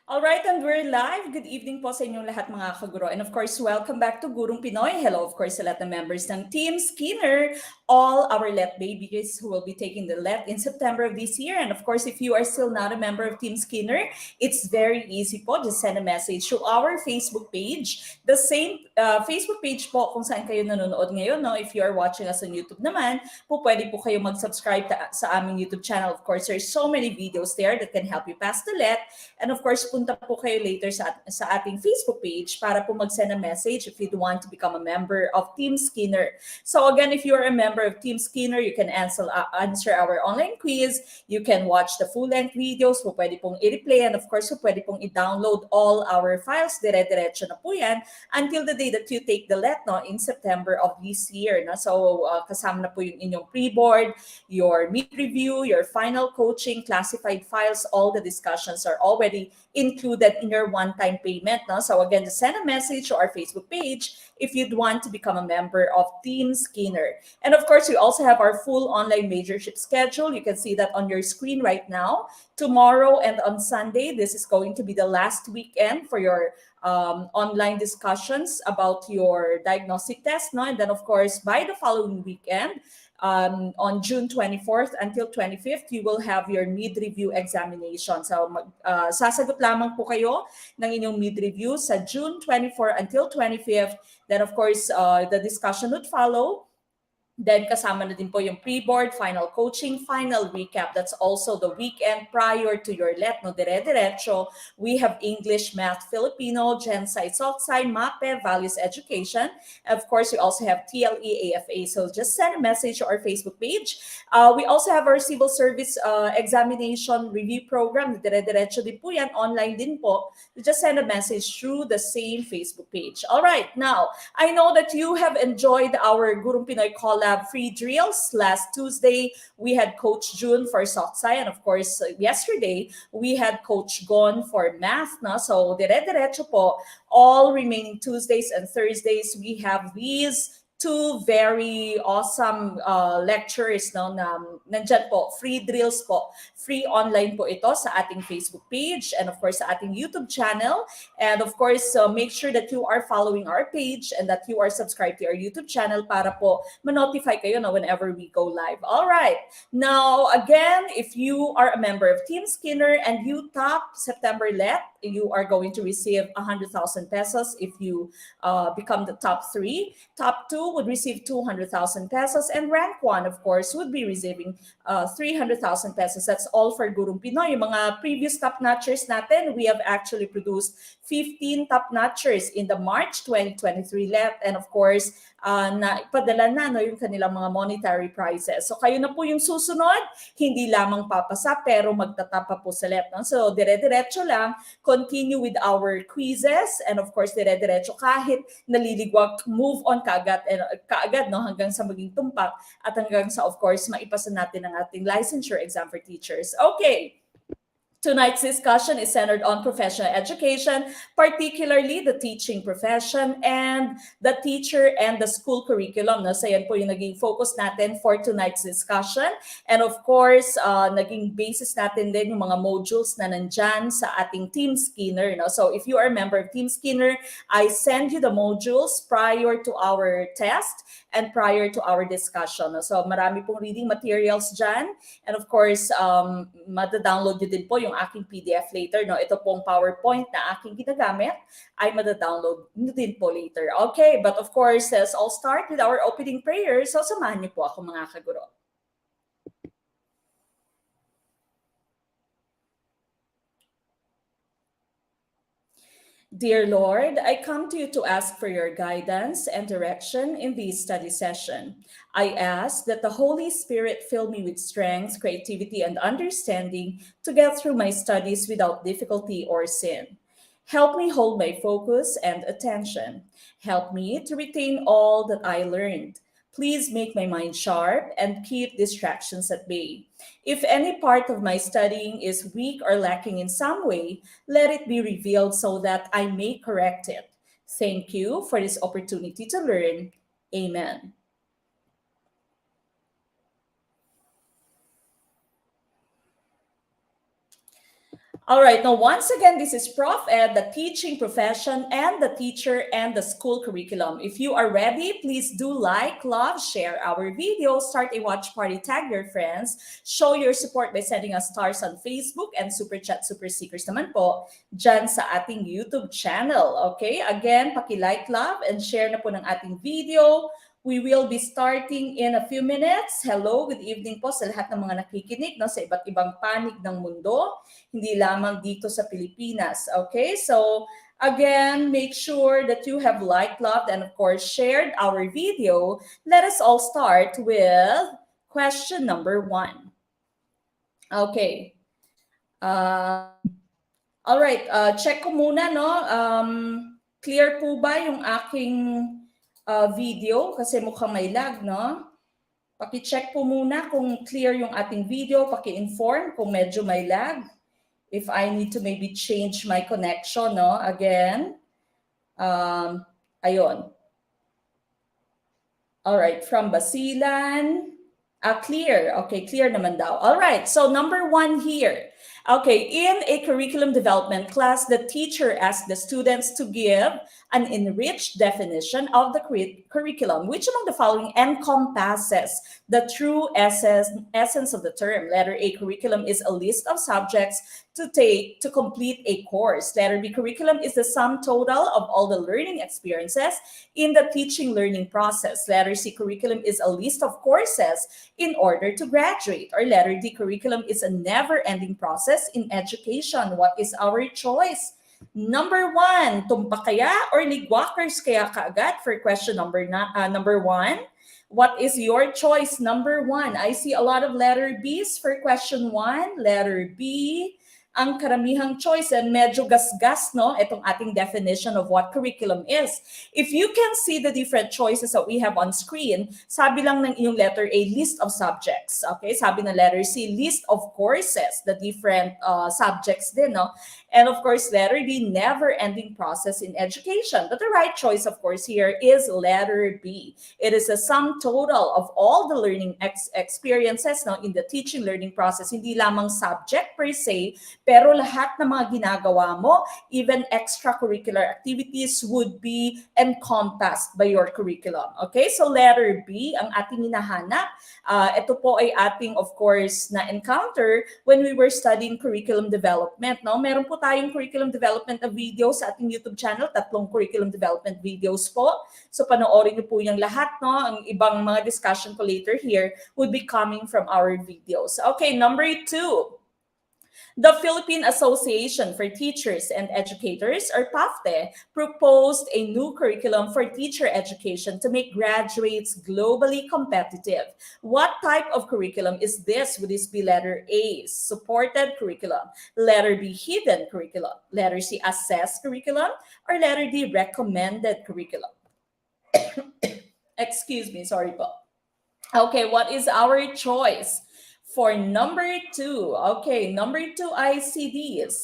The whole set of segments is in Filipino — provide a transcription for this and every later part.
All right, and we're live. Good evening po sa inyong lahat mga kaguro. And of course, welcome back to Gurong Pinoy. Hello, of course, sa lahat ng members ng Team Skinner, all our LET babies who will be taking the LET in September of this year. And of course, if you are still not a member of Team Skinner, it's very easy po. Just send a message to our Facebook page. The same Facebook page po kung saan kayo nanonood ngayon. No? If you are watching us on YouTube naman, pwede po kayo mag-subscribe sa aming YouTube channel. Of course, there's so many videos there that can help you pass the LET. And of course, punta po kayo later sa ating Facebook page para po mag-send a message if you'd want to become a member of Team Skinner. So again, if you're a member of Team Skinner, you can answer our online quiz. You can watch the full-length videos. Po pwede pong i-replay. And of course, po pwede pong i-download all our files. Dire-diretso na po yan until the day that you take the LET in September of this year. No? So kasama na po yung inyong pre-board, your mid-review, your final coaching, classified files, all the discussions are already included in your one-time payment. No? So again, just send a message to our Facebook page if you'd want to become a member of Team Skinner. And of course, we also have our full online majorship schedule. You can see that on your screen right now. Tomorrow and on Sunday, this is going to be the last weekend for your online discussions about your diagnostic test. No? And then, of course, by the following weekend, on June 24th until 25th, you will have your mid-review examination. So sasagot lamang po kayo ng inyong mid-review sa June 24 until 25th. Then of course, the discussion would follow. Then kasama na din po yung pre-board, final coaching, final recap. That's also the weekend prior to your LET, no? Dire-diretso. We have English, Math, Filipino, Gen Sci, Soc-Sci, MAPE, Values Education. And of course, we also have TLE, AFA. So just send a message to our Facebook page. We also have our civil service examination review program. Dire-diretso din po yan. Online din po. You just send a message through the same Facebook page. All right. Now, I know that you have enjoyed our Gurong Pinoy Collab free drills. Last Tuesday, we had Coach June for Soc-Sci, and of course, yesterday, we had Coach Gon for Math. No? So, dire-diretso po, all remaining Tuesdays and Thursdays, we have these two very awesome lectures, no, na nandyan po, free drills po, free online po ito sa ating Facebook page and of course sa ating YouTube channel. And of course, make sure that you are following our page and that you are subscribed to our YouTube channel para po ma-notify kayo na whenever we go live. All right. Now, again, if you are a member of Team Skinner and you top September LET, you are going to receive 100,000 pesos if you become the top 3. Top 2 would receive 200,000 pesos, and rank 1, of course, would be receiving 300,000 pesos. That's all for Gurong Pinoy. Yung mga previous top-notchers natin, we have actually produced 15 top-notchers in the March 2023 LET, and of course, na ipadala na no, yung kanilang mga monetary prizes. So kayo na po yung susunod, hindi lamang papasa pero magtatapa po sa LET. No? So dire-diretso lang, continue with our quizzes, and of course dire-diretso kahit naliligwag, move on kaagad no, hanggang sa maging tumpak at hanggang sa of course maipasa natin ang ating licensure exam for teachers. Okay. Tonight's discussion is centered on professional education, particularly the teaching profession and the teacher and the school curriculum. No? So yan po yung naging focus natin for tonight's discussion. And of course, naging basis natin din yung mga modules na nandyan sa ating Team Skinner. No? So if you are a member of Team Skinner, I send you the modules prior to our test and prior to our discussion. No? So marami pong reading materials dyan. And of course, madadownload nyo din po yung aking PDF later. No? Ito pong PowerPoint na aking ginagamit ay madadownload nyo din po later. Okay, but of course, let's all start with our opening prayer. So samahan niyo po ako mga kaguro. Dear Lord, I come to you to ask for your guidance and direction in this study session. I ask that the Holy Spirit fill me with strength, creativity, and understanding to get through my studies without difficulty or sin. Help me hold my focus and attention. Help me to retain all that I learned. Please make my mind sharp and keep distractions at bay. If any part of my studying is weak or lacking in some way, let it be revealed so that I may correct it. Thank you for this opportunity to learn. Amen. All right, now once again, this is Prof Ed, the teaching profession and the teacher and the school curriculum. If you are ready, please do like, love, share our video, start a watch party, tag your friends, show your support by sending us stars on Facebook and super chat, super stickers naman po dyan sa ating YouTube channel. Okay, again, paki-like, love, and share na po ng ating video. We will be starting in a few minutes. Hello, good evening po sa lahat ng mga nakikinig no, sa iba't ibang panig ng mundo, hindi lamang dito sa Pilipinas. Okay, so again, make sure that you have liked, loved, and of course shared our video. Let us all start with question number 1. Okay. All right, check ko muna, no? Clear po ba yung aking video? Kasi mukhang may lag, no? Paki-check po muna kung clear yung ating video. Paki-inform kung medyo may lag. If I need to maybe change my connection, no? Again. Ayun. All right, from Basilan. Clear. Okay, clear naman daw. All right, so number 1 here. Okay, in a curriculum development class, the teacher asked the students to give an enriched definition of the curriculum. Which among the following encompasses the true essence of the term? Letter A, curriculum is a list of subjects to take to complete a course. Letter B, curriculum is the sum total of all the learning experiences in the teaching learning process. Letter C, curriculum is a list of courses in order to graduate. Or letter D, curriculum is a never-ending process in education. What is our choice? Number 1, tumpak kaya or ligwakers kaya kaagad for question number 1? What is your choice? Number 1. I see a lot of letter B's for question 1. Letter B, ang karamihang choice, and medyo gasgas, no? Itong ating definition of what curriculum is. If you can see the different choices that we have on screen, sabi lang ng iyong letter A, list of subjects. Okay? Sabi ng letter C, list of courses, the different subjects din, no? And of course, letter D, never-ending process in education. But the right choice, of course, here is letter B. It is a sum total of all the learning experiences, no, in the teaching learning process. Hindi lamang subject per se, pero lahat ng mga ginagawa mo, even extracurricular activities would be encompassed by your curriculum. Okay, so letter B ang ating hinahanap. Ito po ay ating, of course, na-encounter when we were studying curriculum development. No? Meron po tayong curriculum development na video sa ating YouTube channel, 3 curriculum development videos po. So panoorin niyo po yung lahat. No? Ang ibang mga discussion ko later here would be coming from our videos. Okay, number 2. The Philippine Association for Teachers and Educators, or PAFTE, proposed a new curriculum for teacher education to make graduates globally competitive. What type of curriculum is this? Would this be letter A, supported curriculum, letter B, hidden curriculum, letter C, assessed curriculum, or letter D, recommended curriculum? Excuse me, sorry po. Okay, what is our choice? For number 2, okay, number 2 ICDs.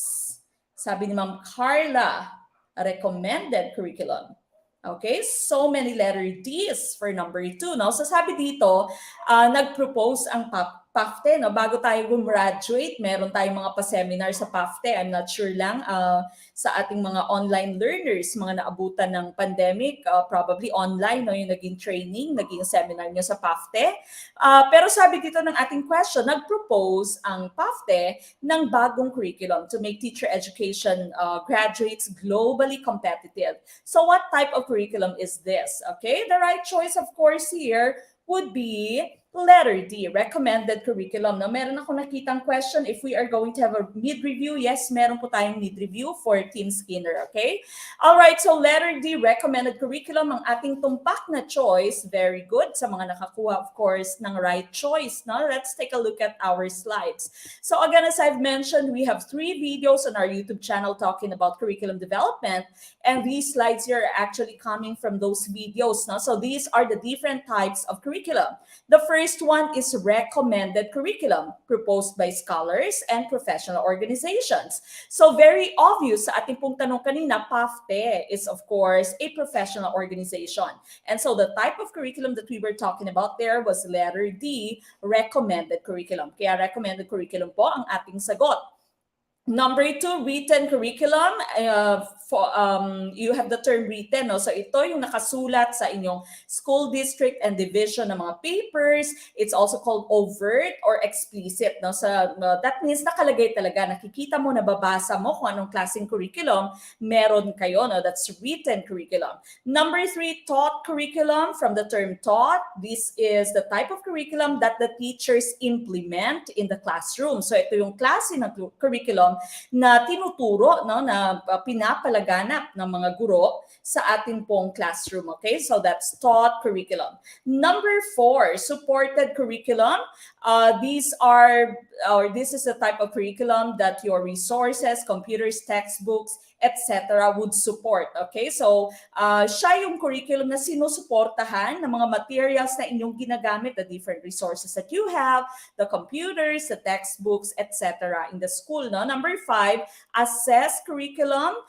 Sabi ni Ma'am Carla, recommended curriculum. Okay, so many letter D's for number 2. No? So sabi dito, nag-propose ang PAFTE. No? Bago tayo gumraduate, meron tayong mga pa-seminar sa PAFTE. I'm not sure lang sa ating mga online learners, mga naabutan ng pandemic, probably online, no? Yung naging training, naging seminar nyo sa PAFTE. Pero sabi dito ng ating question, nag-propose ang PAFTE ng bagong curriculum to make teacher education graduates globally competitive. So what type of curriculum is this? Okay, the right choice, of course, here would be letter D, recommended curriculum. Now, meron ako nakitang question if we are going to have a mid-review. Yes, meron po tayong mid-review for Team Skinner, okay? All right, so letter D, recommended curriculum, ang ating tumpak na choice. Very good sa mga nakakuha, of course, ng right choice. Now, let's take a look at our slides. So again, as I've mentioned, we have 3 videos on our YouTube channel talking about curriculum development, and these slides here are actually coming from those videos. No? So these are the different types of curriculum. The first one is recommended curriculum proposed by scholars and professional organizations. So very obvious sa ating pong tanong kanina, PAFTE is of course a professional organization. And so the type of curriculum that we were talking about there was letter D, recommended curriculum. Kaya recommended curriculum po ang ating sagot. Number 2, written curriculum. You have the term written. No? So ito yung nakasulat sa inyong school district and division ng mga papers. It's also called overt or explicit. No? So that means nakalagay talaga. Nakikita mo, nababasa mo kung anong klaseng curriculum meron kayo. No? That's written curriculum. Number 3, taught curriculum. From the term taught, this is the type of curriculum that the teachers implement in the classroom. So ito yung klase ng curriculum na tinuturo, no, na pinapalaganap ng mga guro sa atin pong classroom. Okay, so that's taught curriculum. Number 4, supported curriculum. This is the type of curriculum that your resources, computers, textbooks, etc. would support. Okay, so siya yung curriculum na sinusuportahan ng mga materials na inyong ginagamit, the different resources that you have, the computers, the textbooks, etc. in the school. No? Number 5, assess curriculum.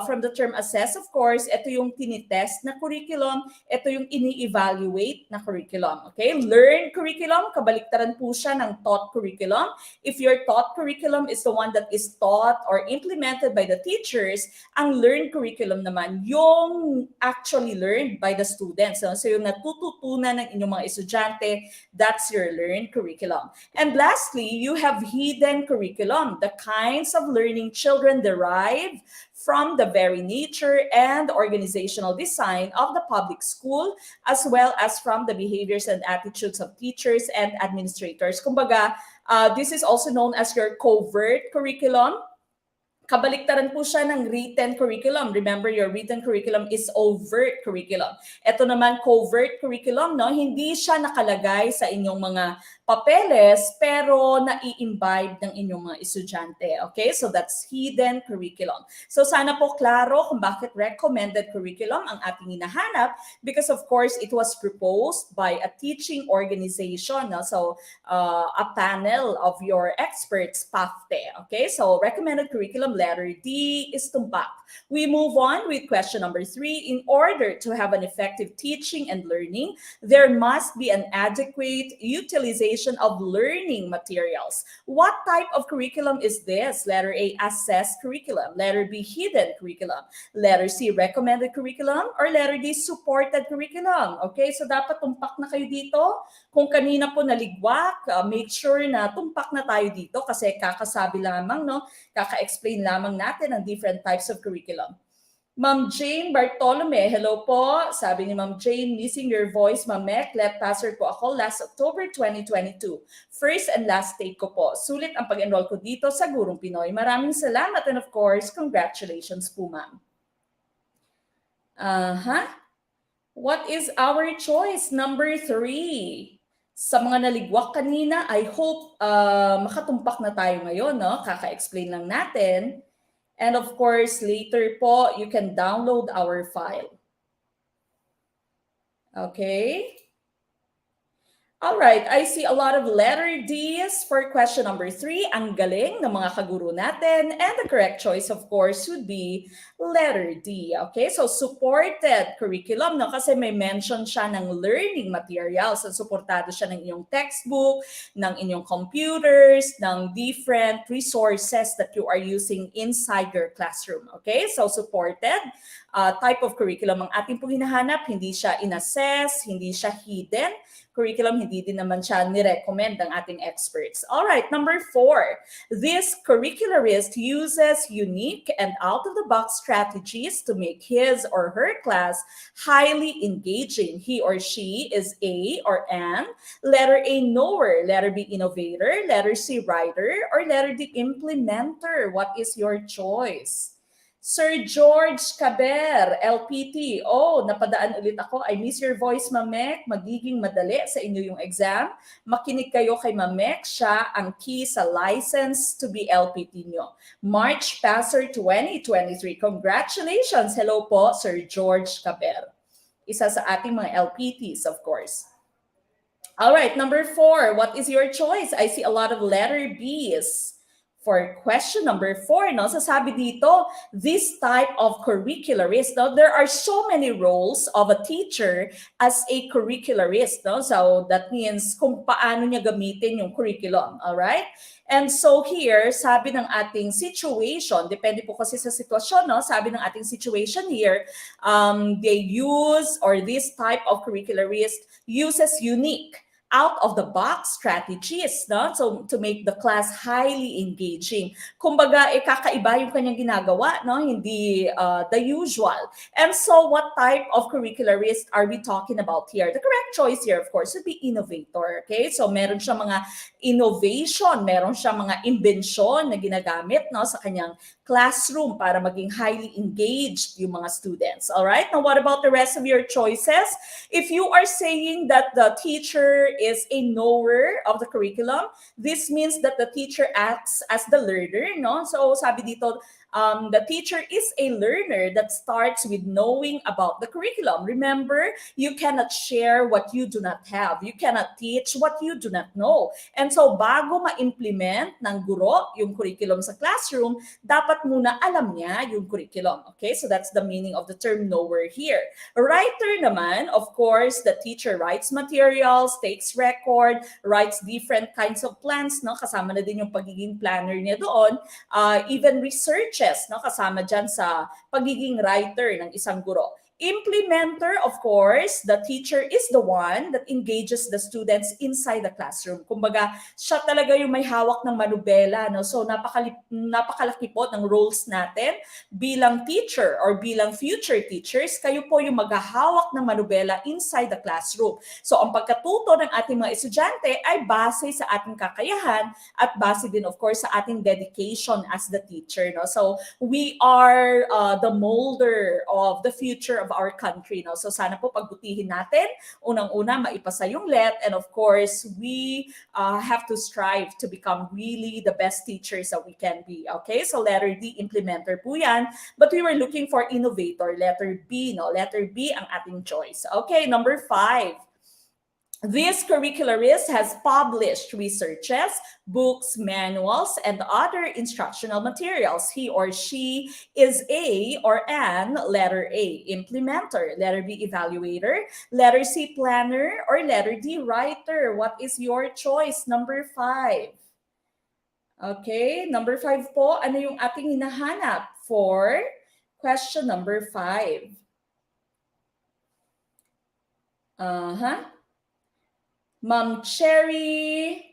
From the term assess, of course, ito yung tinitest na curriculum, ito yung ini-evaluate na curriculum. Okay? Learn curriculum, kabaliktaran po siya ng taught curriculum. If your taught curriculum is the one that is taught or implemented by the teachers, ang learn curriculum naman, yung actually learned by the students. So yung natututunan ng inyong mga estudyante, that's your learn curriculum. And lastly, you have hidden curriculum, the kinds of learning children derive from the very nature and organizational design of the public school, as well as from the behaviors and attitudes of teachers and administrators. Kumbaga, this is also known as your covert curriculum. Kabaliktaran po siya ng written curriculum. Remember, your written curriculum is overt curriculum. Ito naman, covert curriculum, no? Hindi siya nakalagay sa inyong mga papeles, pero nai-imbibe ng inyong mga estudyante. Okay? So that's hidden curriculum. So sana po klaro kung bakit recommended curriculum ang ating hinahanap, because of course, it was proposed by a teaching organization. No? So a panel of your experts, PAFTE. Okay? So recommended curriculum, letter D is tumpak. We move on with question number 3. In order to have an effective teaching and learning, there must be an adequate utilization of learning materials. What type of curriculum is this? Letter A, assessed curriculum. Letter B, hidden curriculum. Letter C, recommended curriculum. Or letter D, supported curriculum. Okay, so dapat tumpak na kayo dito. Kung kanina po naligwak, make sure na tumpak na tayo dito kasi kakasabi lamang, no? Kaka-explain lamang natin ang different types of curriculum. Ma'am Jane Bartolome, hello po. Sabi ni Ma'am Jane, missing your voice, Ma'am Mek. Left passer po ako last October 2022. First and last take ko po. Sulit ang pag-enroll ko dito sa Gurong Pinoy. Maraming salamat and of course, congratulations po, Ma'am. What is our choice? Number 3. Sa mga naligwak kanina, I hope makatumpak na tayo ngayon, no? Kaka-explain lang natin. And of course, later po, you can download our file. Okay? All right, I see a lot of letter D's for question number 3. Ang galing ng mga kaguro natin. And the correct choice, of course, would be letter D. Okay, so supported curriculum, no? Kasi may mention siya ng learning materials. So, supportado siya ng inyong textbook, ng inyong computers, ng different resources that you are using inside your classroom. Okay, so supported type of curriculum ang ating pong hinahanap. Hindi siya in-assess, hindi siya hidden curriculum, hindi din naman siya ni-recommend ng ating experts. All right, number 4. This curricularist uses unique and out-of-the-box strategies to make his or her class highly engaging. He or she is A or an. Letter A, knower. Letter B, innovator. Letter C, writer. Or letter D, implementer. What is your choice? Sir George Caber, LPT. Oh, napadaan ulit ako. I miss your voice, Mamek. Magiging madali sa inyo yung exam. Makinig kayo kay Mamek. Siya ang key sa license to be LPT nyo. March Passer 2023. Congratulations. Hello po, Sir George Caber. Isa sa ating mga LPTs, of course. All right, number 4. What is your choice? I see a lot of letter B's For question number 4, no, sasabi dito, this type of curricularist, no, there are so many roles of a teacher as a curricularist, no? So that means kung paano niya gamitin yung curriculum, all right? And so here, sabi ng ating situation, depende po kasi sa sitwasyon, no? Sabi ng ating situation here, they use, or this type of curricularist uses unique out-of-the-box strategies, no? So to make the class highly engaging. Kumbaga, kakaiba yung kanyang ginagawa, no? Hindi the usual. And so what type of curricularist are we talking about here? The correct choice here, of course, would be innovator, okay? So meron siya mga innovation, meron siya mga inbensyon na ginagamit, no, sa kanyang classroom para maging highly engaged yung mga students. All right? Now, what about the rest of your choices? If you are saying that the teacher is a knower of the curriculum, this means that the teacher acts as the learner, no? So, sabi dito, the teacher is a learner that starts with knowing about the curriculum. Remember, you cannot share what you do not have. You cannot teach what you do not know. And so, bago ma-implement ng guro yung curriculum sa classroom, dapat muna alam niya yung curriculum. Okay? So, that's the meaning of the term knower here. Writer naman, of course, the teacher writes materials, takes record, writes different kinds of plans, no? Kasama na din yung pagiging planner niya doon, even researches, no, kasama dyan sa pagiging writer ng isang guro. Implementer, of course, the teacher is the one that engages the students inside the classroom. Kumbaga, siya talaga yung may hawak ng manubela, no? So napakalaki po ng roles natin bilang teacher or bilang future teachers. Kayo po yung maghahawak ng manubela inside the classroom. So ang pagkatuto ng ating mga estudyante ay base sa ating kakayahan at base din, of course, sa ating dedication as the teacher, no? So we are the molder of the future of our country, no? So sana po pagbutihin natin, unang-una maipasa yung LET, and of course we have to strive to become really the best teachers that we can be. Okay, so letter D, implementer po yan, but we were looking for innovator, letter B, no? Letter B ang ating choice. Okay, number 5. This curricularist has published researches, books, manuals, and other instructional materials. He or she is a or an, letter A, implementer, letter B, evaluator, letter C, planner, or letter D, writer. What is your choice? Number 5. Okay, number 5 po, ano yung ating hinahanap for question number 5? Ma'am Cherry,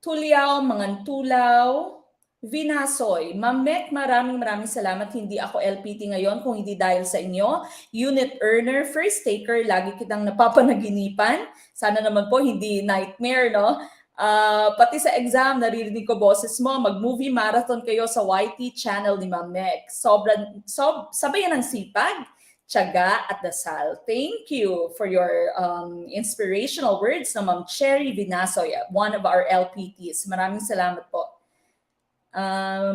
Tuliao, Mangantulaw, Vinasoy. Ma'am Mek, maraming salamat. Hindi ako LPT ngayon kung hindi dahil sa inyo. Unit earner, first taker, lagi kitang napapanaginipan. Sana naman po hindi nightmare, no? Pati sa exam, naririnig ko boses mo. Mag-movie marathon kayo sa YT channel ni Ma'am Mek. Sabayan ng sipag, tiyaga at dasal. Thank you for your inspirational words na Ma'am Cherry Vinasoy, one of our LPTs. Maraming salamat po.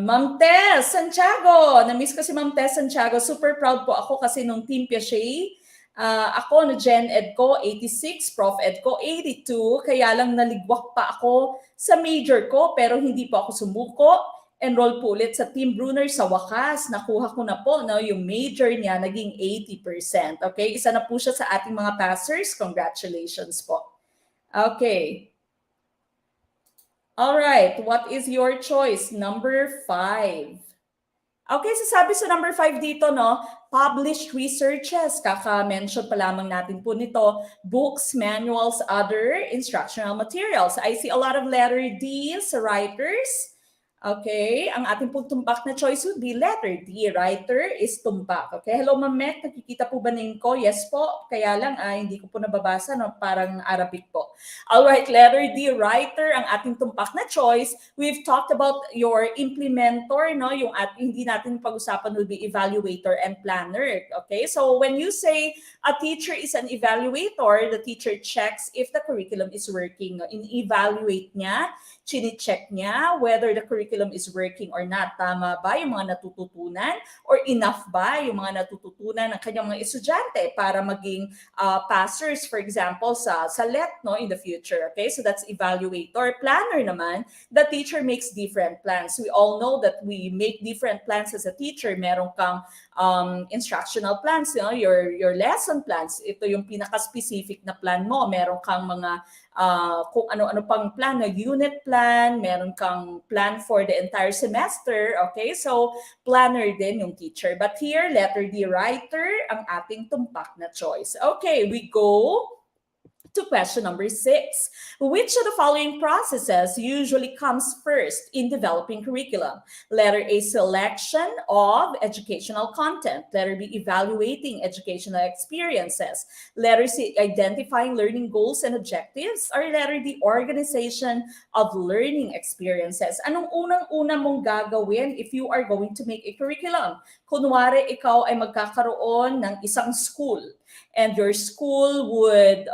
Ma'am Tess Santiago, na-miss ko si Ma'am Tess Santiago. Super proud po ako kasi nung Team Piaget, ako no Gen Ed ko 86, Prof Ed ko 82, kaya lang naligwak pa ako sa major ko pero hindi po ako sumuko. Enroll po ulit sa Team Brunner sa wakas. Nakuha ko na po, no, yung major niya naging 80%. Okay, isa na po siya sa ating mga passers. Congratulations po. Okay. All right, what is your choice? Number 5. Okay, sasabi sa number 5 dito, no, published researches. Kaka-mention pa lamang natin po nito, books, manuals, other instructional materials. I see a lot of letter D sa writers. Okay, ang ating pong tumpak na choice would be letter D. Writer is tumpak. Okay, hello Ma'am Mek, nakikita po ba name ko? Yes po, kaya lang hindi ko po nababasa, no? Parang Arabic po. Alright, letter D, writer, ang ating tumpak na choice. We've talked about your implementer, no? Yung hindi natin pag-usapan would be evaluator and planner. Okay, so when you say a teacher is an evaluator, the teacher checks if the curriculum is working. No? In-evaluate niya, chine-check niya whether the curriculum is working or not. Tama ba yung mga natututunan? Or enough ba yung mga natututunan ng kanyang mga estudyante para maging passers, for example, sa LET, no, in the future. Okay, so that's evaluator. Planner naman, the teacher makes different plans. We all know that we make different plans as a teacher. Meron kang instructional plans, you know, your lesson plans. Ito yung pinaka-specific na plan mo. Meron kang mga kung ano-ano pang plan, na unit plan, meron kang plan for the entire semester. Okay, so planner din yung teacher. But here, letter D, writer, ang ating tumpak na choice. Okay, we go to question number 6. Which of the following processes usually comes first in developing curriculum? Letter A, selection of educational content. Letter B, evaluating educational experiences. Letter C, identifying learning goals and objectives. Or letter D, organization of learning experiences. Anong unang-una mong gagawin if you are going to make a curriculum? Kunwari, ikaw ay magkakaroon ng isang school. And your school would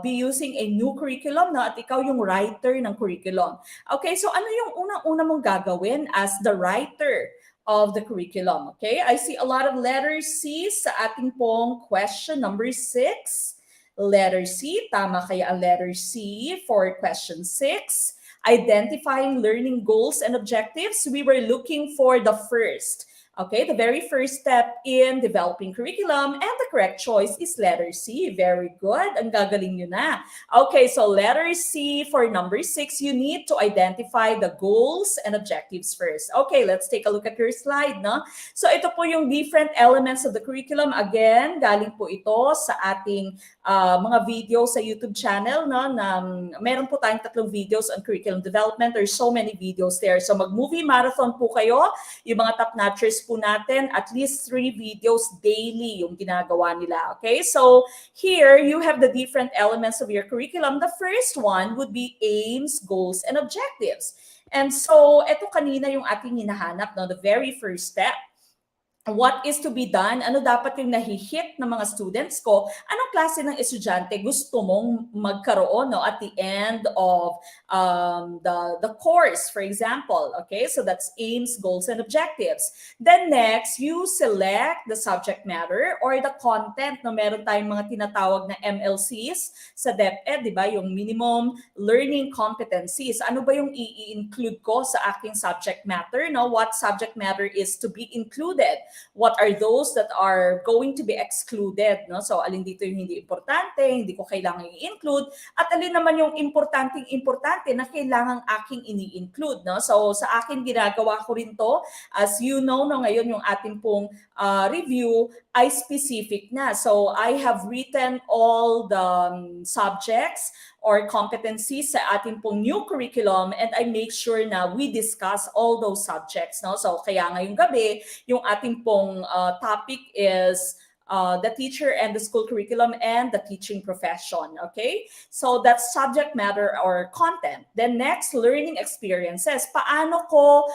be using a new curriculum, na at ikaw yung writer ng curriculum. Okay, so ano yung unang-una mong gagawin as the writer of the curriculum? Okay, I see a lot of letters C sa ating pong question number 6. Letter C, tama kaya ang letter C for question 6. Identifying learning goals and objectives. We were looking for the first. Okay, the very first step in developing curriculum, and the correct choice is letter C. Very good. Ang gagaling nyo na. Okay, so letter C for number 6, you need to identify the goals and objectives first. Okay, let's take a look at your slide, no? So ito po yung different elements of the curriculum. Again, galing po ito sa ating mga video sa YouTube channel, no? Na meron po tayong 3 videos on curriculum development. There's so many videos there. So mag-movie marathon po kayo. Yung mga top-notchers po natin, at least 3 videos daily yung ginagawa nila. Okay, so here you have the different elements of your curriculum. The first one would be aims, goals, and objectives. And so, ito kanina yung ating hinahanap, no? The very first step. What is to be done? Ano dapat yung nahihit ng mga students ko? Anong klase ng estudyante gusto mong magkaroon, no, at the end of the course, for example? Okay, so that's aims, goals, and objectives. Then next, you select the subject matter or the content. No, meron tayong mga tinatawag na MLCs sa DepEd, di ba? Yung minimum learning competencies. Ano ba yung i-include ko sa aking subject matter? No? What subject matter is to be included? What are those that are going to be excluded? No? So, alin dito yung hindi importante, hindi ko kailangan i-include, at alin naman yung importante na kailangan aking ini-include. No? So, sa akin, ginagawa ko rin to. As you know, no, ngayon yung ating pong review ay specific na. So, I have written all the subjects or competencies sa ating pong new curriculum, and I make sure na we discuss all those subjects. No? So, kaya ngayong gabi, yung ating pong topic is the teacher and the school curriculum and the teaching profession. Okay, so that's subject matter or content. Then next, learning experiences. Paano ko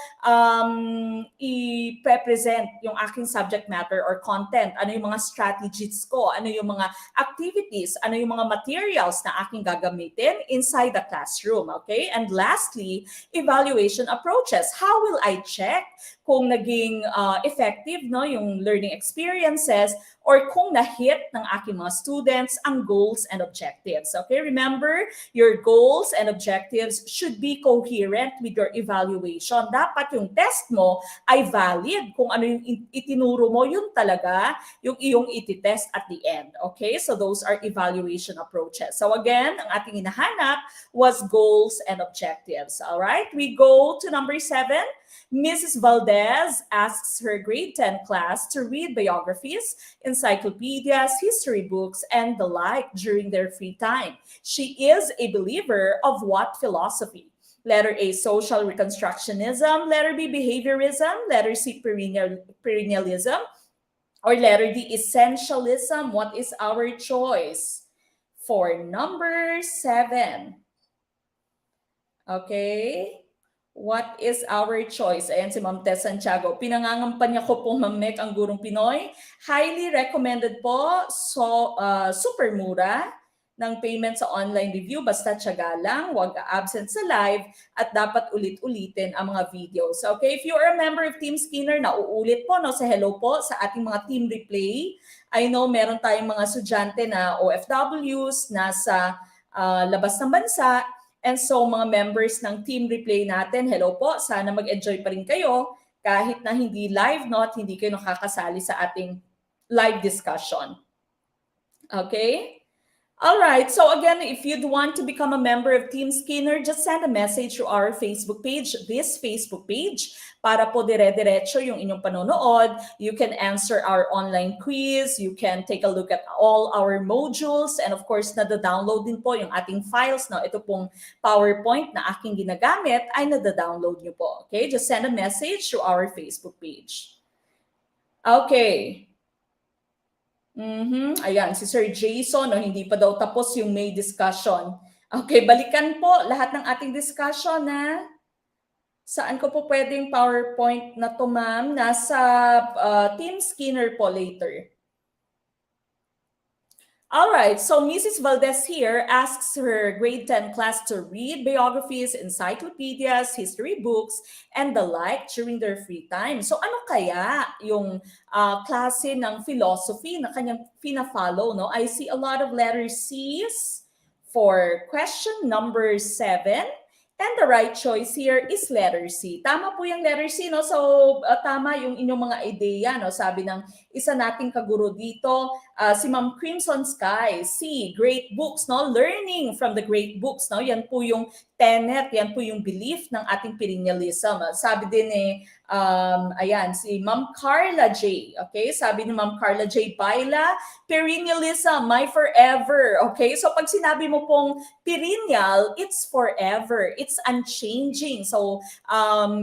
i-present yung aking subject matter or content? Ano yung mga strategies ko? Ano yung mga activities? Ano yung mga materials na aking gagamitin inside the classroom? Okay, and lastly, evaluation approaches. How will I check kung naging effective, no, yung learning experiences, or kung na-hit ng aking mga students ang goals and objectives. Okay, remember, your goals and objectives should be coherent with your evaluation. Dapat yung test mo ay valid. Kung ano yung itinuro mo, yun talaga yung iyong ititest at the end. Okay, so those are evaluation approaches. So again, ang ating hinahanap was goals and objectives. All right, we go to number 7. Mrs. Valdez asks her grade 10 class to read biographies, encyclopedias, history books, and the like during their free time. She is a believer of what philosophy? Letter A, social reconstructionism. Letter B, behaviorism. Letter C, perennialism. Or letter D, essentialism. What is our choice for number 7? Okay. What is our choice? Ayan si Ma'am Tess Santiago. Pinangangampanya ko po, Ma'am Mek, ang Gurong Pinoy. Highly recommended po. So, super mura. ng payment sa online review, basta tiyaga lang, huwag absent sa live, at dapat ulit-ulitin ang mga videos. Okay, if you are a member of Team Skinner, nauulit po no, sa hello po sa ating mga team replay. I know meron tayong mga estudyante na OFWs, nasa labas ng bansa, and so mga members ng team replay natin, hello po, sana mag-enjoy pa rin kayo kahit na hindi live, no, at hindi kayo nakakasali sa ating live discussion. Okay? All right. So again, if you'd want to become a member of Team Skinner, just send a message to our Facebook page, this Facebook page, para po dire-diretso yung inyong panonood. You can answer our online quiz. You can take a look at all our modules. And of course, nada-download din po yung ating files. No? Ito pong PowerPoint na aking ginagamit ay nada-download nyo po. Okay? Just send a message to our Facebook page. Okay. Ayan, si Sir Jason, no, hindi pa daw tapos yung May discussion. Okay, balikan po lahat ng ating discussion na saan ko po pwedeng PowerPoint na to, ma'am? Nasa Team Skinner po later. All right, so Mrs. Valdez here asks her grade 10 class to read biographies, encyclopedias, history books, and the like during their free time. So ano kaya yung klase ng philosophy na kanyang pina-follow, no? I see a lot of letter C's for question number 7. And the right choice here is letter C. Tama po yung letter C, no? So, tama yung inyong mga ideya, no? Sabi ng isa nating kaguro dito, si Ma'am Crimson Sky. C, great books, no? Learning from the great books, no? Yan po yung tenet, yan po yung belief ng ating perennialism. Sabi din ayan, si Ma'am Carla J. Okay, sabi ni Ma'am Carla J. Baila, perennialism, my forever. Okay, so pag sinabi mo pong perennial, it's forever. It's unchanging. So,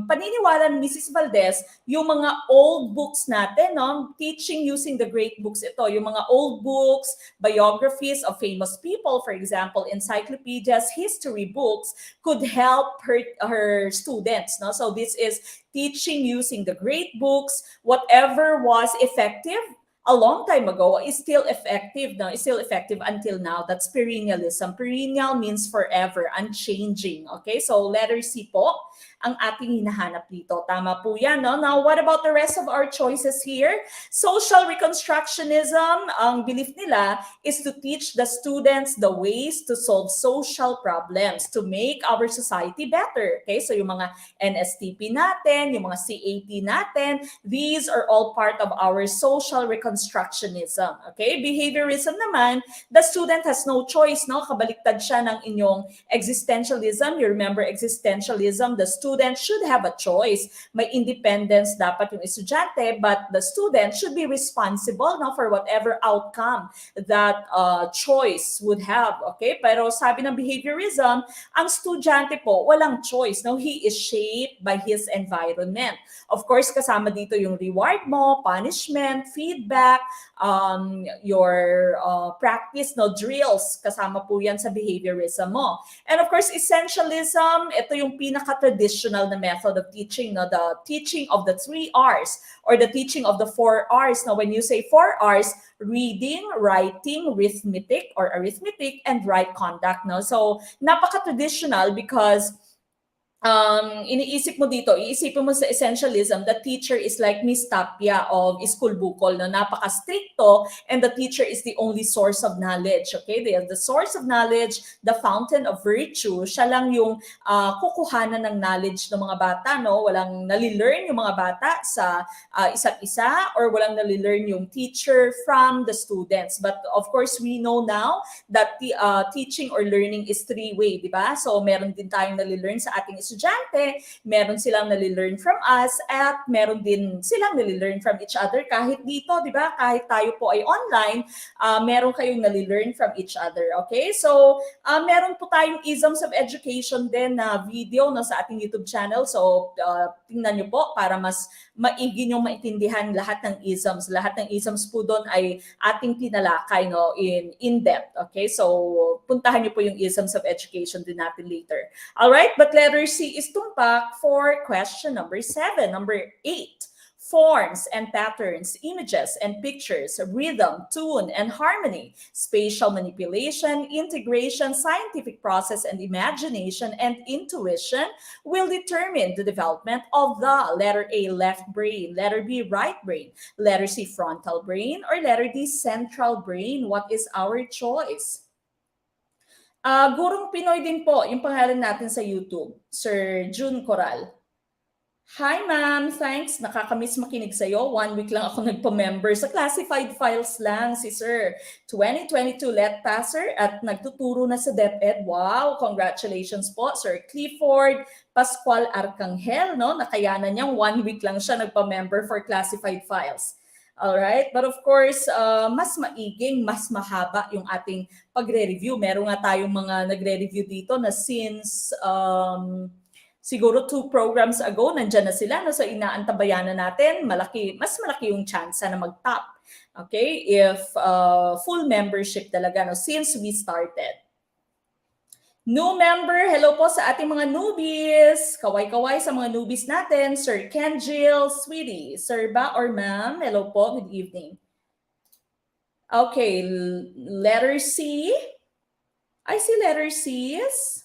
paniniwala ni Mrs. Valdez, yung mga old books natin, no? Teaching using the great books ito. Yung mga old books, biographies of famous people, for example, encyclopedias, history books, could help her students. No? So this is teaching using the great books. Whatever was effective a long time ago is still effective. No? Is still effective until now. That's perennialism. Perennial means forever, unchanging. Okay, so letter C po ang ating hinahanap dito. Tama po yan. No? Now, what about the rest of our choices here? Social Reconstructionism, ang belief nila is to teach the students the ways to solve social problems to make our society better. Okay, so yung mga NSTP natin, yung mga CAT natin, these are all part of our social reconstructionism. Okay, behaviorism naman, the student has no choice, no? Kabaliktad siya ng inyong existentialism. You remember existentialism, the student should have a choice. May independence dapat yung estudyante, but the student should be responsible, no, for whatever outcome that choice would have. Okay, pero sabi ng behaviorism, ang estudyante po walang choice, no? He is shaped by his environment. Of course, kasama dito yung reward mo, punishment, feedback, your practice, no, drills, kasama po yan sa behaviorism mo. And of course, essentialism, ito yung pinaka-traditional na method of teaching, no, the teaching of the 3 R's or the teaching of the 4 R's. Now, when you say 4 R's, reading, writing, arithmetic, and right conduct. No? So, napaka-traditional because iniisip mo dito, iisipin mo sa essentialism, the teacher is like Miss Tapia of School Bukol, no? Napaka-stricto, and the teacher is the only source of knowledge. Okay, they are the source of knowledge, the fountain of virtue. Siya lang yung kukuhanan ng knowledge ng mga bata, no? Walang nalilearn yung mga bata sa isa't isa, or walang nalilearn yung teacher from the students. But of course, we know now that teaching or learning is 3-way, di ba? So meron din tayong nalilearn sa ating estudyante, meron silang nalilearn from us, at meron din silang nalilearn from each other. Kahit dito, di ba? Kahit tayo po ay online, meron kayong nalilearn from each other. Okay? So, meron po tayong isms of education din na video, no, sa ating YouTube channel. So, tingnan nyo po para mas maigi nyo maintindihan lahat ng isms. Lahat ng isms po doon ay ating tinalakay, no, in depth. Okay? So, puntahan nyo po yung isms of education din natin later. Alright? But letter C is tumpak for question number 7. Number 8. forms and patterns, images and pictures, rhythm, tune, and harmony, spatial manipulation, integration, scientific process, and imagination and intuition will determine the development of the letter A, left brain, letter B, right brain, letter C, frontal brain, or letter D, central brain. What is our choice? Gurong Pinoy din po, yung pangalan natin sa YouTube, Sir June Coral. Hi ma'am, thanks. Nakakamiss makinig sa'yo. 1 week lang ako nagpa-member sa classified files lang si Sir. 2022 let passer at nagtuturo na sa DepEd. Wow, congratulations po Sir Clifford Pascual Arcangel, no? Nakayanan niyang 1 week lang siya nagpa-member for classified files. Alright, but of course, mas maiging, mas mahaba yung ating pagre-review. Meron nga tayong mga nagre-review dito na since siguro 2 programs ago, nandyan na sila. No? So inaantabayan na natin, mas malaki yung chance na mag-top. Okay? If full membership talaga, no? Since we started. New member, hello po sa ating mga newbies. Kaway-kaway sa mga newbies natin. Sir Ken Jill, sweetie. Sir ba or ma'am? Hello po, good evening. Okay, letter C. I see letter C's.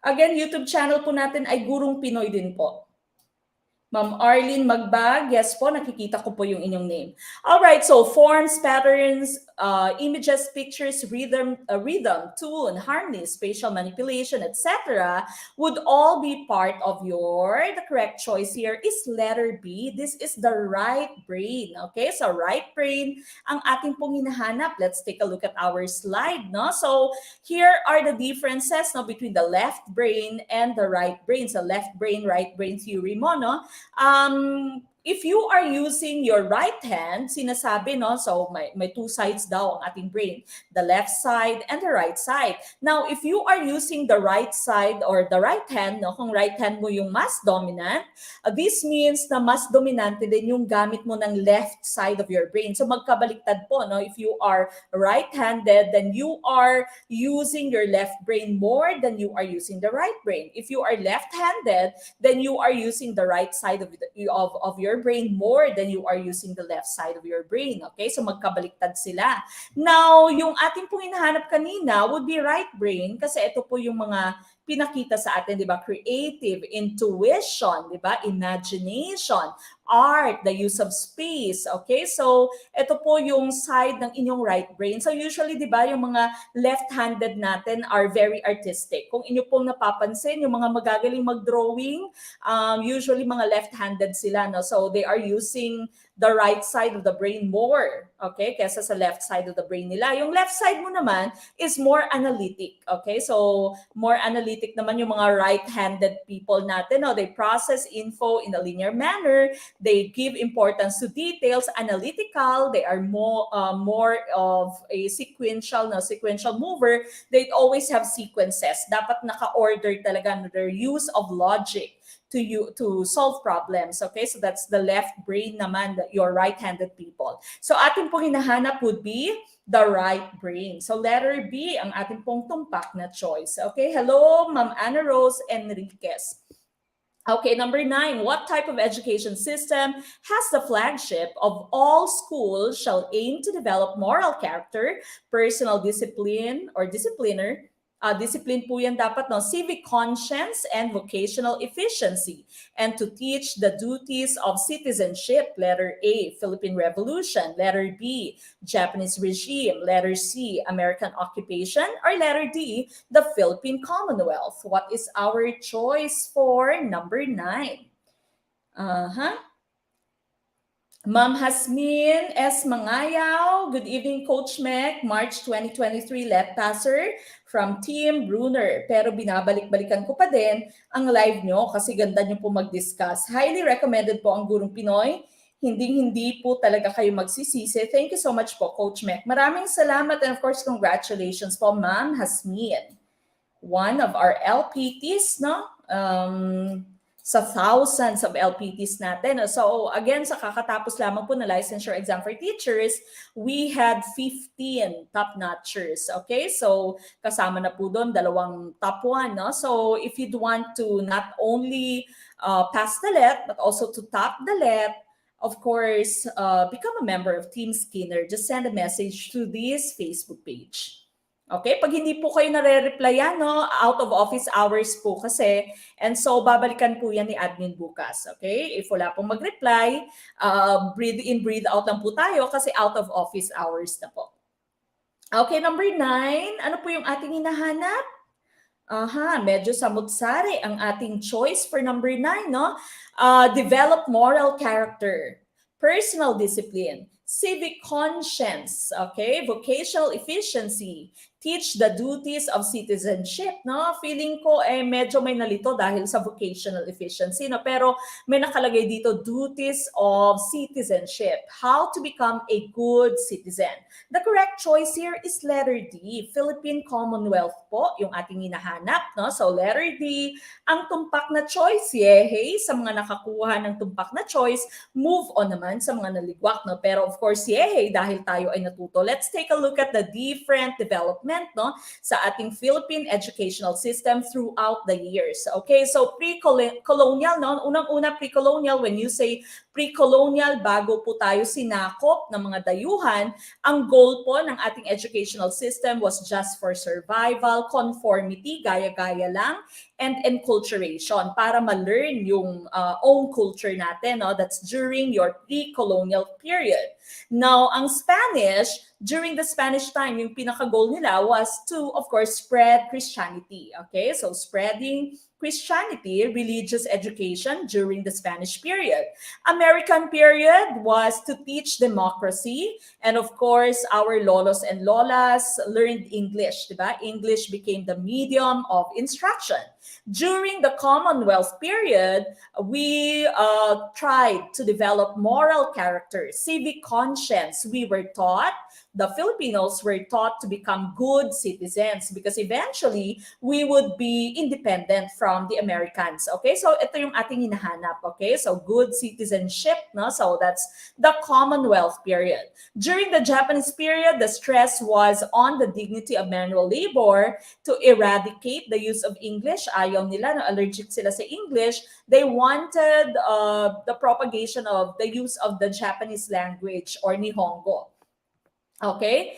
Again, YouTube channel po natin ay Gurong Pinoy din po. Ma'am Arlene Magbag, yes po, nakikita ko po yung inyong name. Alright, so forms, patterns, images, pictures, rhythm, tune, harmony, spatial manipulation, etc. would all be part of the correct choice here is letter B. This is the right brain. Okay, so right brain ang ating pong hinahanap. Let's take a look at our slide. No? So here are the differences no, between the left brain and the right brain. So left brain, right brain theory mo, no? If you are using your right hand, sinasabi, no, so may 2 sides daw ang ating brain, the left side and the right side. Now, if you are using the right side or the right hand, no, kung right hand mo yung mas dominant, this means na mas dominante din yung gamit mo ng left side of your brain. So magkabaliktad po, no, if you are right-handed, then you are using your left brain more than you are using the right brain. If you are left-handed, then you are using the right side of your brain more than you are using the left side of your brain. Okay? So magkabaliktad sila. Now, yung ating pong hinahanap kanina would be right brain kasi ito po yung mga pinakita sa atin, di ba? Creative, intuition, di ba? Imagination, art, the use of space. Okay? So, ito po yung side ng inyong right brain. So, usually, di ba, yung mga left-handed natin are very artistic. Kung inyo pong napapansin, yung mga magagaling mag-drawing, usually mga left-handed sila. No? So, they are using the right side of the brain more, okay, kesa sa left side of the brain nila. Yung left side mo naman is more analytic, okay? So, more analytic naman yung mga right-handed people natin, no? They process info in a linear manner, they give importance to details, analytical, they are more of a sequential mover, they always have sequences. Dapat naka-order talaga their use of logic to solve problems. Okay, so that's the left brain naman, your right-handed people. So ating pong hinahanap would be the right brain. So letter B ang ating pong tumpak na choice. Okay, hello Ma'am Ana Rose Enriquez. Okay, number 9, what type of education system has the flagship of all schools shall aim to develop moral character, personal discipline or discipliner, discipline po yan dapat, no? Civic conscience and vocational efficiency, and to teach the duties of citizenship. Letter A, Philippine Revolution. Letter B, Japanese regime. Letter C, American occupation. Or letter D, the Philippine Commonwealth. What is our choice for number 9? Ma'am Hasmin S. Mangayaw, good evening Coach Mek, March 2023 let passer from Team Brunner. Pero binabalik-balikan ko pa din ang live nyo kasi ganda nyo po mag-discuss. Highly recommended po ang Gurong Pinoy. Hindi po talaga kayo magsisisi. Thank you so much po Coach Mek. Maraming salamat and of course congratulations po Ma'am Hasmin. One of our LPTs, no? sa thousands of LPTs natin. So again, sa kakatapos lamang po na licensure exam for teachers, we had 15 top-notchers. Okay, so kasama na po doon dalawang top 1. No? So if you'd want to not only pass the LET, but also to top the LET, of course, become a member of Team Skinner. Just send a message to this Facebook page. Okay, pag hindi po kayo nare-replyan, no, out of office hours po kasi, and so babalikan po yan ni admin bukas. Okay, if wala pong mag-reply, breathe in, breathe out lang po tayo kasi out of office hours na po. Okay, number 9, ano po yung ating hinahanap? Medyo samot-sari ang ating choice for number 9, no? Develop moral character, personal discipline, civic conscience, okay? Vocational efficiency, teach the duties of citizenship, no? Feeling ko medyo may nalito dahil sa vocational efficiency, no? Pero may nakalagay dito, duties of citizenship, how to become a good citizen. The correct choice here is letter D, Philippine Commonwealth po, yung ating hinahanap, no? So letter D, ang tumpak na choice, yehey, sa mga nakakuha ng tumpak na choice, move on naman sa mga naligwak, no? Pero of course, yehey, dahil tayo ay natuto. Let's take a look at the different development, no, sa ating Philippine educational system throughout the years. Okay, so pre-colonial, no? Unang-una pre-colonial, when you say pre-colonial, bago po tayo sinakop ng mga dayuhan, ang goal po ng ating educational system was just for survival, conformity, gaya-gaya lang, and enculturation para ma-learn yung own culture natin, no? That's during your pre-colonial period. Now, ang Spanish, during the Spanish time, yung pinaka-goal nila was to, of course, spread Christianity. Okay, so spreading Christianity, religious education during the Spanish period. American period was to teach democracy, and of course, our lolos and lolas learned English, diba? English became the medium of instruction. During the Commonwealth period, we tried to develop moral character, civic conscience. We were taught, the Filipinos were taught to become good citizens because eventually we would be independent from the Americans. Okay, so ito yung ating hinahanap. Okay, so good citizenship, no? So that's the Commonwealth period. During the Japanese period, the stress was on the dignity of manual labor to eradicate the use of English. Ayaw nila, no? Allergic sila sa English. They wanted the propagation of the use of the Japanese language or Nihongo. Okay?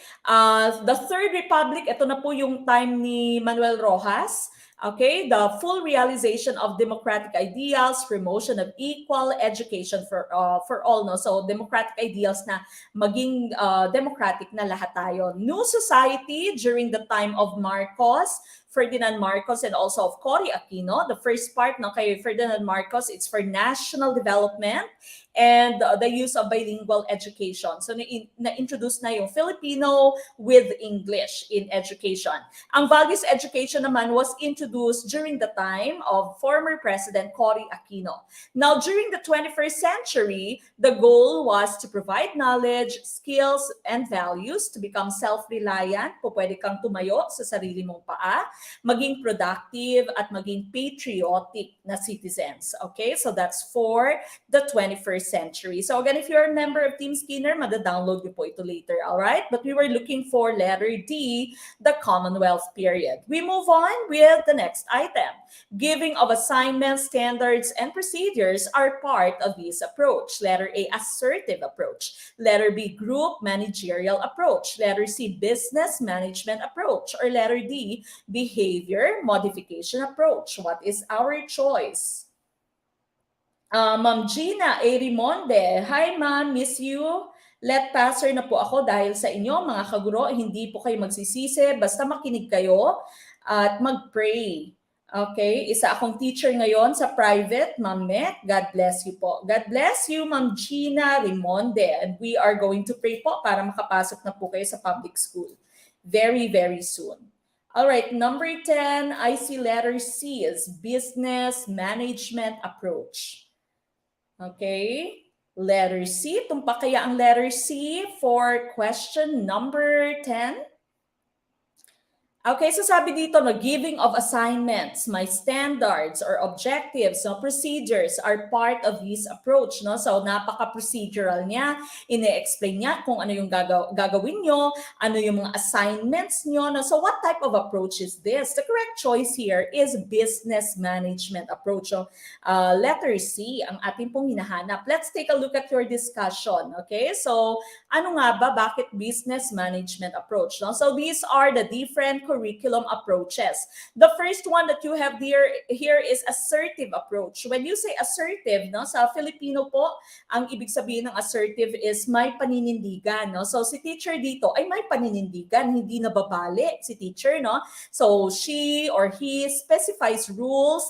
The Third Republic, ito na po yung time ni Manuel Rojas. Okay, the full realization of democratic ideals, promotion of equal education for all, no? So democratic ideals na maging democratic na lahat tayo. New society during the time of Marcos, Ferdinand Marcos, and also of Cory Aquino. The first part ng kay Ferdinand Marcos, it's for national development and the use of bilingual education. So na-introduce na yung Filipino with English in education. Ang Valdez education naman was introduced during the time of former President Cory Aquino. Now, during the 21st century, the goal was to provide knowledge, skills, and values to become self-reliant. Pwede kang tumayo sa sarili mong paa, maging productive, at maging patriotic na citizens. Okay, so that's for the 21st century. So again, if you're a member of Team Skinner, mada-download niyo po ito later, all right? But we were looking for letter D, the Commonwealth period. We move on with the next item. Giving of assignments, standards, and procedures are part of this approach. Letter A, assertive approach. Letter B, group managerial approach. Letter C, business management approach. Or letter D, behavior modification approach. What is our choice? Ma'am Gina A. Rimonde. Hi ma'am, miss you. Let passer na po ako dahil sa inyo mga kaguro, hindi po kayo magsisisi, basta makinig kayo at mag-pray. Okay, isa akong teacher ngayon sa private, Ma'am Mek. God bless you po. God bless you, Ma'am Gina Rimonde. And we are going to pray po para makapasok na po kayo sa public school very, very soon. All right, number 10, I see letter C is business management approach. Okay, letter C. Tumpak kaya ang letter C for question number 10? Okay, so sabi dito, no, giving of assignments, my standards or objectives, no, procedures are part of this approach. No? So napaka-procedural niya, ine-explain niya kung ano yung gagawin nyo, ano yung mga assignments nyo. No? So what type of approach is this? The correct choice here is business management approach. So letter C, ang ating pong hinahanap. Let's take a look at your discussion. Okay, so ano nga ba, bakit business management approach? No? So these are the different curriculum approaches. The first one that you have here is assertive approach. When you say assertive, no, sa Filipino po, ang ibig sabihin ng assertive is may paninindigan. No? So si teacher dito ay may paninindigan, hindi nababali si teacher. No? So she or he specifies rules.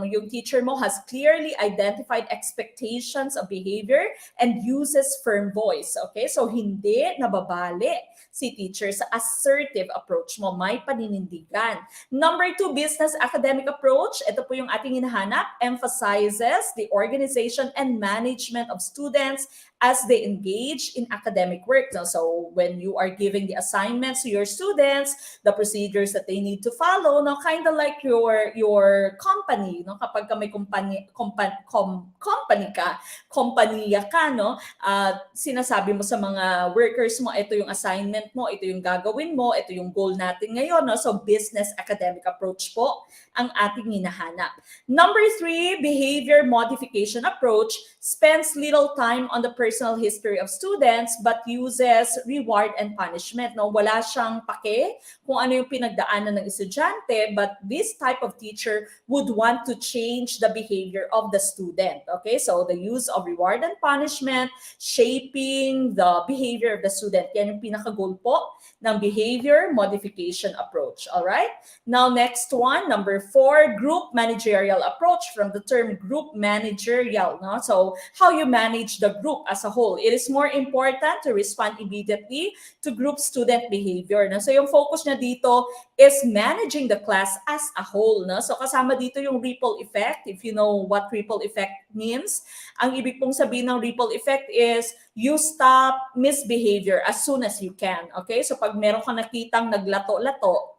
Yung teacher mo has clearly identified expectations of behavior and uses firm voice. Okay? So hindi nababali si teacher sa assertive approach mo, may paninindigan. Number 2, business academic approach. Ito po yung ating hinahanap. Emphasizes the organization and management of students as they engage in academic work. So when you are giving the assignments to your students, the procedures that they need to follow, no, kind of like your company, no, kapag ka may company kompanya ka, no, sinasabi mo sa mga workers mo, ito yung assignment mo, ito yung gagawin mo, ito yung goal natin ngayon. No? So business academic approach po ang ating hinahanap. Number 3, behavior modification approach spends little time on the personal history of students but uses reward and punishment. No? Wala siyang pake kung ano yung pinagdaanan ng estudyante, but this type of teacher would want to change the behavior of the student. Okay, so the use of reward and punishment, shaping the behavior of the student. Yan yung pinaka-goal po ng behavior modification approach. All right? Now, next one, number 4, group managerial approach, from the term group managerial. No? So, how you manage the group as a whole. It is more important to respond immediately to group student behavior. No? So, yung focus niya dito is managing the class as a whole. No? So, kasama dito yung ripple effect. If you know what ripple effect means, ang ibig pong sabihin ng ripple effect is you stop misbehavior as soon as you can. Okay? So, pag meron ka nakitang naglato-lato,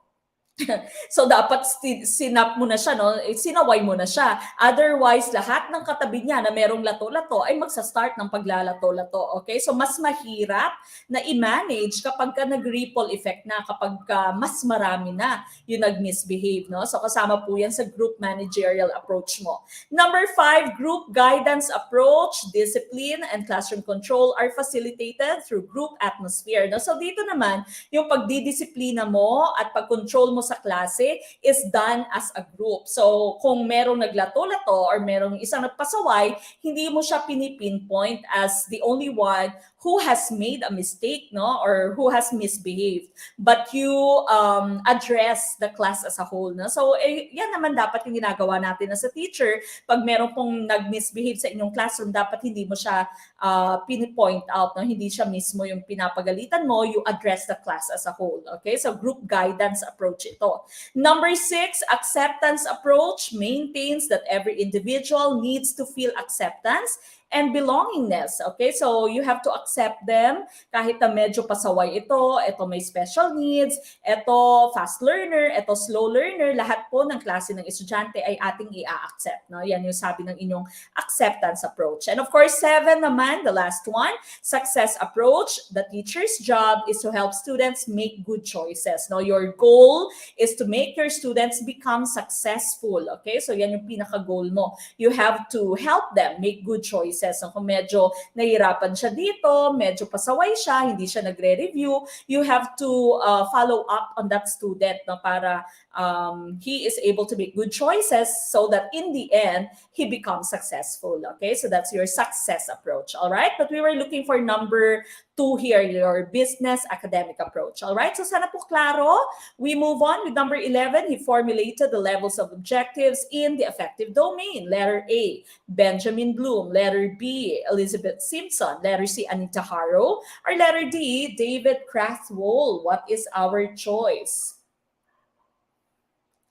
so dapat sinap mo na siya, no? Sinaway mo na siya. Otherwise, lahat ng katabi niya na merong lato-lato ay magsa-start ng paglalato-lato. Okay? So mas mahirap na i-manage kapag ka nag-ripple effect na, kapag ka mas marami na yung nag-misbehave. No? So kasama po yan sa group managerial approach mo. Number 5, group guidance approach, discipline, and classroom control are facilitated through group atmosphere. No? So dito naman, yung pagdidisiplina mo at pag-control mo sa klase is done as a group. So, kung merong naglato-lato or merong isang nagpasaway, hindi mo siya pinipinpoint as the only one who has made a mistake, no, or who has misbehaved, but you address the class as a whole. No? So, yan naman dapat yung ginagawa natin as a teacher. Pag meron pong nag-misbehave sa inyong classroom, dapat hindi mo siya pinipoint out, no? Hindi siya mismo yung pinapagalitan mo, you address the class as a whole. Okay? So, group guidance approach ito. Number 6, acceptance approach maintains that every individual needs to feel acceptance and belongingness. Okay, so you have to accept them kahit na medyo pasaway ito may special needs, ito fast learner, ito slow learner, lahat po ng klase ng estudyante ay ating i-accept. No? Yan yung sabi ng inyong acceptance approach. And of course, 7 naman, the last one, success approach. The teacher's job is to help students make good choices. No? Your goal is to make your students become successful. Okay, so yan yung pinaka-goal mo. You have to help them make good choices. So kung medyo nahihirapan siya dito, medyo pasaway siya, hindi siya nagre-review, you have to follow up on that student, no, para he is able to make good choices so that in the end, he becomes successful. Okay, so that's your success approach. All right, but we were looking for number 2 here, your business academic approach. All right, so sana po klaro. We move on with number 11. He formulated the levels of objectives in the affective domain. Letter A, Benjamin Bloom. Letter B, Elizabeth Simpson. Letter C, Anita Harrow. Or letter D, David Crathwold. What is our choice?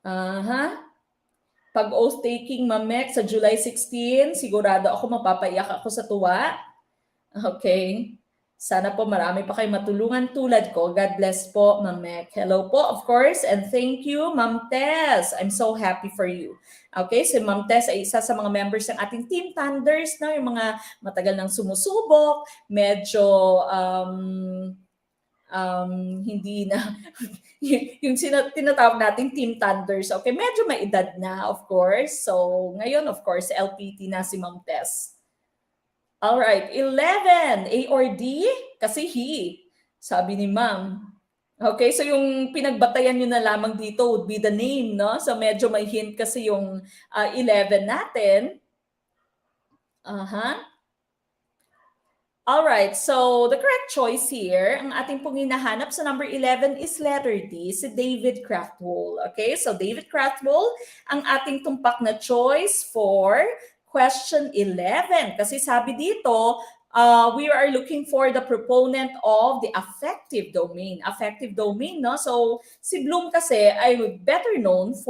Pag oath taking, Mamek, sa July 16, sigurado ako mapapaiyak ako sa tuwa. Okay. Sana po marami pa kayo matulungan tulad ko. God bless po, Ma'am Mek. Hello po, of course, and thank you, Ma'am Tess. I'm so happy for you. Okay, so Ma'am Tess ay isa sa mga members ng ating Team Thunders, no? Yung mga matagal nang sumusubok, medyo hindi na, yung tinatawag nating Team Thunders, okay, medyo may edad na, of course. So, ngayon, of course, LPT na si Ma'am Tess. All right, 11, A or D? Kasi he, sabi ni Ma'am. Okay, so yung pinagbatayan nyo na lamang dito would be the name, no? So medyo may hint kasi yung 11 natin. All right, so the correct choice here, ang ating pong hinahanap sa number 11 is letter D, si David Kraftwohl. Okay, so David Kraftwohl, ang ating tumpak na choice for question 11. Kasi sabi dito, we are looking for the proponent of the affective domain. Affective domain, no? So si Bloom kasi ay better known for